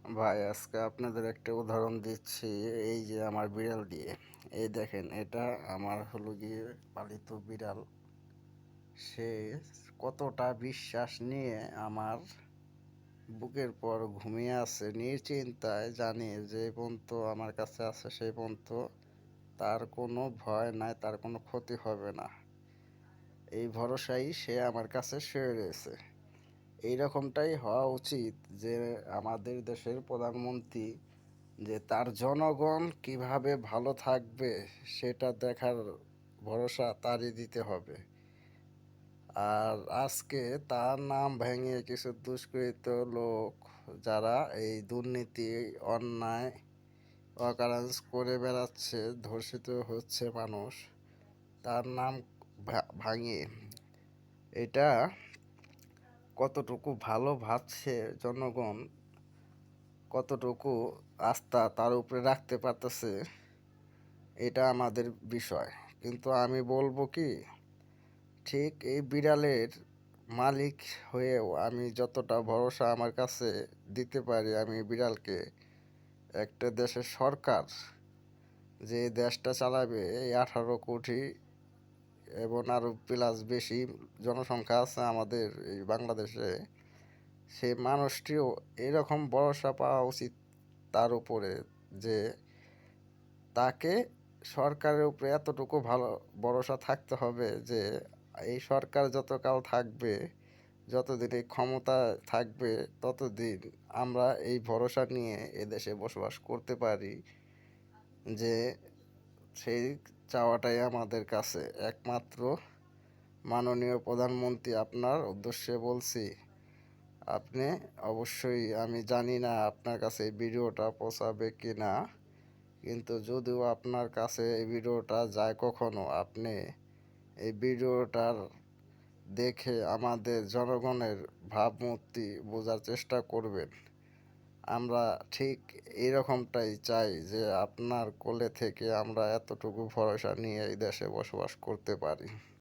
ভাই আজকে আপনাদের একটা উদাহরণ দিচ্ছি। এই যে আমার বিড়াল দিয়ে, এই দেখেন, এটা আমার হলো গিয়ে পালিত বিড়াল। সে কতটা বিশ্বাস নিয়ে আমার বুকের পর ঘুমিয়ে আছে নিশ্চিন্তায়, জানি যে পর্যন্ত আমার কাছে আছে সেই পর্যন্ত তার কোনো ভয় নাই, তার কোনো ক্ষতি হবে না। এই ভরসায় সে আমার কাছে শুয়ে রয়েছে। এই রকমটাই হওয়া উচিত যে আমাদের দেশের প্রধানমন্ত্রী, যে তার জনগণ কিভাবে ভালো থাকবে সেটা দেখার ভরসা তারই দিতে হবে। আর আজকে তার নাম ভেঙে কিছু দুষ্কৃত লোক, যারা এই দুর্নীতি, অন্যায়, অকারেন্স করে বেড়াচ্ছে, ধর্ষিত হচ্ছে মানুষ, তার নাম ভাঙিয়ে এটা কতটুকু ভালো ভাবছে জনগণ, কতটুকু আস্থা তার উপরে রাখতে পারতেছে, এটা আমাদের বিষয়। কিন্তু আমি বলবো কি, ঠিক এই বিড়ালের মালিক হয়েও আমি যতটা ভরসা আমার কাছে দিতে পারি, আমি বিড়ালকে, একটা দেশের সরকার যে দেশটা চালাবে, এই 18 কোটি এবং আরও প্লাস বেশি জনসংখ্যা আছে আমাদের এই বাংলাদেশে, সে মানুষটিও এরকম ভরসা পাওয়া উচিত তার উপরে, যে তাকে সরকারের উপরে এতটুকু ভালো ভরসা থাকতে হবে যে এই সরকার যতকাল থাকবে, যতদিন এই ক্ষমতা থাকবে, ততদিন আমরা এই ভরসা নিয়ে এদেশে বসবাস করতে পারি। যে সেই চাওয়াটাই আমাদের কাছে একমাত্র। মাননীয় প্রধানমন্ত্রী, আপনার উদ্দেশ্যে বলছি, আপনি অবশ্যই, আমি জানি না আপনার কাছে এই ভিডিওটা পৌঁছাবে কি না, কিন্তু যদিও আপনার কাছে এই ভিডিওটা যায় কখনো, আপনি এই ভিডিওটার দেখে আমাদের জনগণের ভাবমূর্তি বোঝার চেষ্টা করবেন। আমরা ঠিক এরকমটাই চাই যে আপনার কোলে থেকে আমরা এতটুকু ভরসা নিয়ে এই দেশে বসবাস করতে পারি।